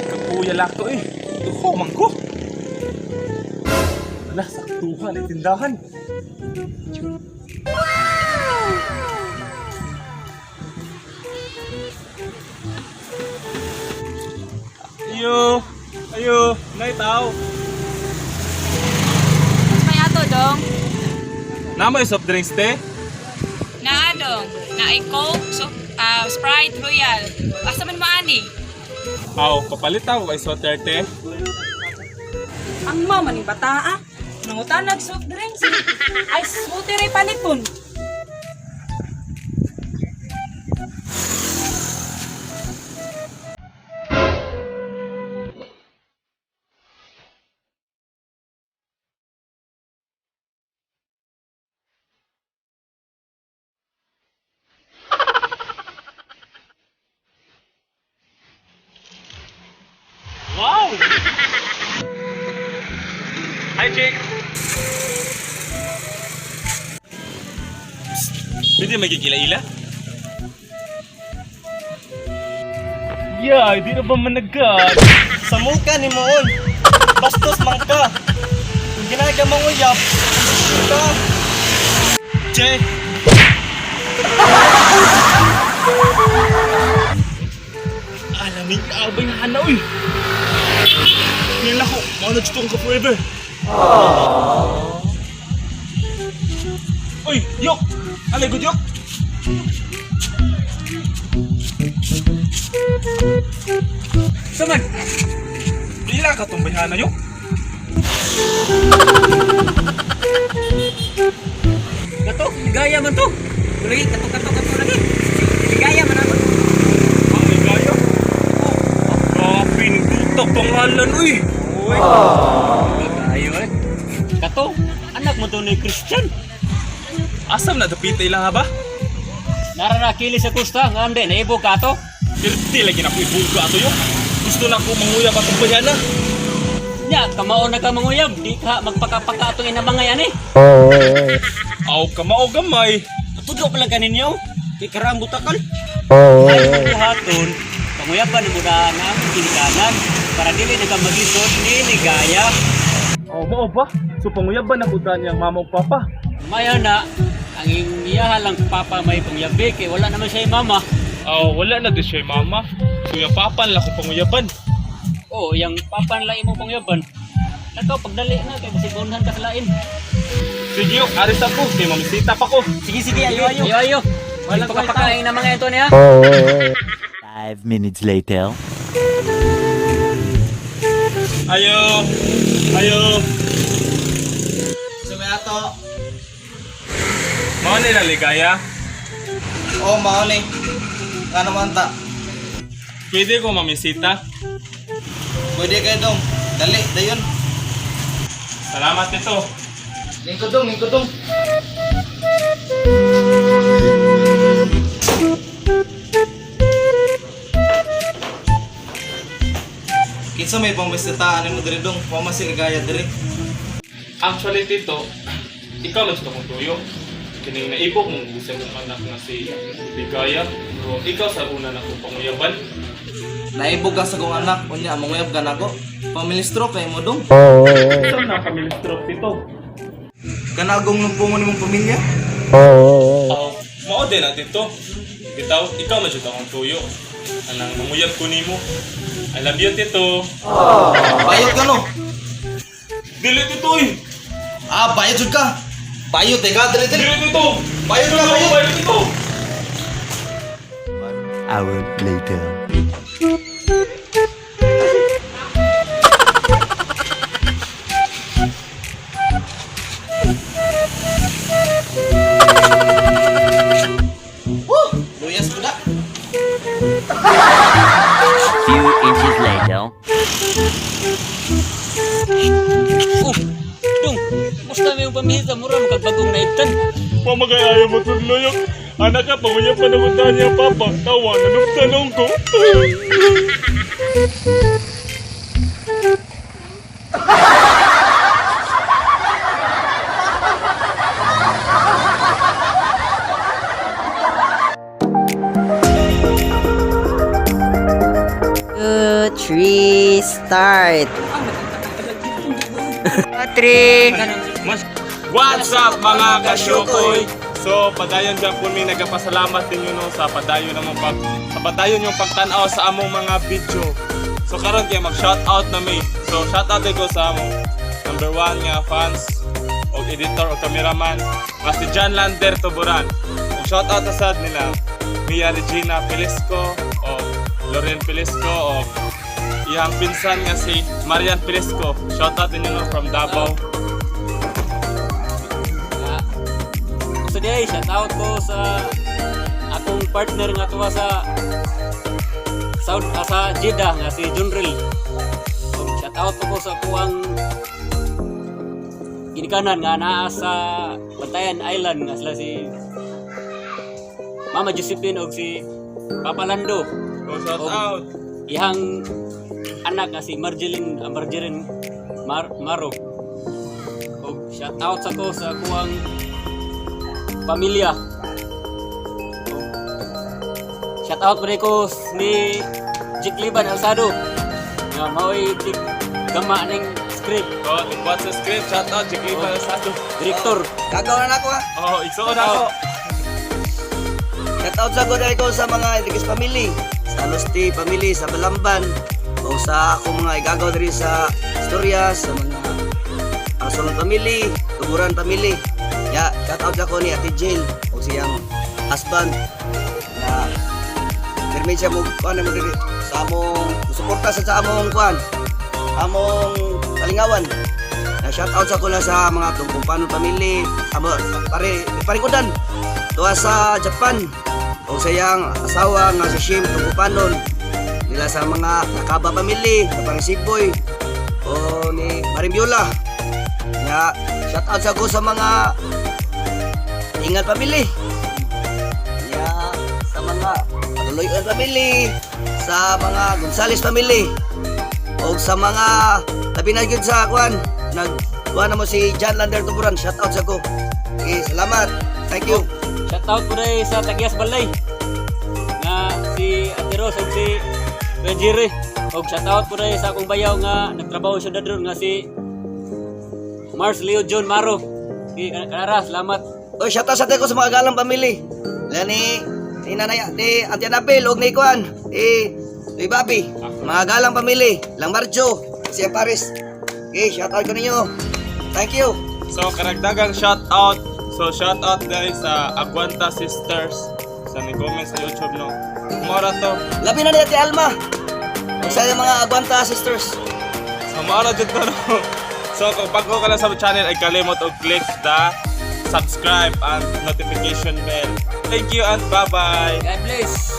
Kapuya lang to eh. Ito man ko. Wala, saktuhan ay tindahan. Ayo, ayo, naitaw. May ato dong. Namo yung soft drinks te? Na dong. Na Coke, Sprite, Royal. Asa man maani? Aw, kapalit ako kay soft te. Ang mama ni bata ah. Nangutanag soft drinks. Ay, smoothie ray paliton. Wow! Hi, chick! Pwede magkikila-ila? Yeah, di na ba managad? Sa muka ni Moon. Bastos man ka. Kung ginagawa mong uyap, ka. Che! Alamig na abay na hanaw eh! Ngayon ako, maunod itong ka forever! Uy, Yok! Alay, good Yok! Saman! Bila ka itong bayhana, Yok? Kato, gaya man to. Lagi, kato lagi. Gaya man ako. Ang ligaya? Pinututak pangalan, uy! Uy. Gaya eh. Kato, anak mo to ni Christian. Asam na dapitay lang ha ba? Naranakili sa kusta, ngam din, naibo ka to. Dirti lagi na ko ibuga ato Yok! Gusto na ko manguya pa itong bayhana! Nya, kamao na ka manguyab. Di ka magpakapaka itong inamangayan eh. Aw ka mao gamay! Tudok lang kaninyo. Di karang butakal. Ay, buhaton. Panguyaban mo na ng kinikanan. Para dili na ka maglisod ni gaya. Aw mao ba? So panguyaban na kutan niyang mama ug papa. Maya na, ang iyaha lang papa may pangyabi kay wala naman siya yung mama. Aw wala na di siya mama. So yung papa lang ko panguyaban. Oo, yung papa nila mo pangyaban. Nakaw, pagdali na kay masigunahan ka sa lain. Sige Yok, aris ako. Kay mamisita pa ko. Sige, ayo. Walang pagkapakain na mga ito niya. 5 minutes later. Ayo! Ayo! Sabi ato, Mao nila ligaya. oh mao ni. Nga naman ta. Pwede ko mamisita. Pwede kayo dong. Dali, dayon. Salamat ito. Lingkod dong. Kinsa may pambisitaan mo diri dong. Pamasigaya diri. Actually tito, ikaw lang sa kong tuyo. Kining naibog mong gusto mong anak na si Ligaya. Pero ikaw sa una na kong panguyaban. Naibog ka sa kong anak, unya among uyab ka nako. Pamilistro kay mo dong. Saan na kami stroke dito? Kanagong lumpungon nimong pamilya. Mao din na dito. Bitaw, ikaw na dyan akong tuyo. Anang manguyab ko nimo. I love you, tito. Bayot ka no. Dili, tito eh. Bayot jud ka. Bayot ka dali. Dili, tito. Bayot ka, bayot. Bayot, tito. 1 hour later. Luyas ko na. Few inches later. Dong, musta may yung pamihita mo rin magkagbagong naibtan. pa magayayo mo tudloyok. Anak ka, pangunya pa nagundahan niya, Papa. Tawa, nanong ko. Two, three, start. Patrick. What's up mga kasyukoy? So, padayon dyan po may nagapasalamat ninyo no, sa padayon yung pagtanaw sa among mga video. So, karon kaya mag-shoutout na may. So, shoutout ko sa among number 1 nga fans o editor o cameraman nga si John Lander Tuburan. Kung shoutout na sad nila Mia Regina Pelisco o Loren Pelisco o iyang pinsan nga si Marian Pelisco. Shoutout ninyo no, from Davao. So day, shout out ko sa akong partner nga tuwa sa sa Jeddah nga si Junril. So, shout out ko sa kuwang ginikanan nga naa sa Bantayan Island nga sila si Mama Josephine og si Papa Lando. So, shoutout. Ihang anak nga si Marjeline Maro. Og shout out sa ko sa kuwang pamilya. Shout out pa rin ko ni Jik Liban Alsado nga mao'y gama ng script. So, what's the script? Shoutout, Jigli para sa ato. Director. Gagawin na ako ha. Oh, igsoon ako. Shout out sa ko dahil ko sa mga Enriquez family, sa Alusti family, sa Balamban, o sa akong mga igagaw diri sa istorya, sa mga Solon family, Tuburan family. Ya, shout out sa ko ni Ate Jill o siyang husband na permit siya mo kuan mo diri sa among suporta sa among kuan, among kalingawan. Na shout out sa ko na sa mga Tungkumpanon family, amo parikudan tuwa sa Japan o sayang asawa nga si Shim Tungkumpanon nila sa mga Nakaba family, sa Parisipoy o ni Marimbiola. Ya, shout out sa ko sa mga Ingat family. Ya, sa mga Paluloyan family, sa mga Gonzales family o sa mga labi na gyud sa kuan nagkuha na mo si John Lander Tuburan. Shout out sa ko. Okay, salamat. Thank you. Shout out po rin sa Tagias Balay nga si Ate Rose ug si Regire. Og shout out po rin sa akong bayaw nga nagtrabaho siya dadron nga si Mars Leo John Maro. Kanara, salamat. O shout out sa ko sa mga galang family. Lani nanay ni Auntie Anabel og ni kuan ni Bobby. Mga galang family, Lang Marjo, si Paris. Okay, shout out ko ninyo. Thank you. So, karagdagang shoutout. So, shoutout guys sa Aguanta Sisters. Sa ni-comment sa YouTube, no? Kumara to. Labi na ni Ate Alma. Sa mga Aguanta Sisters. So, maara dyan to, no? So, kung bago ka lang sa channel, ay kalimot o click the subscribe and notification bell. Thank you and bye-bye. God bless.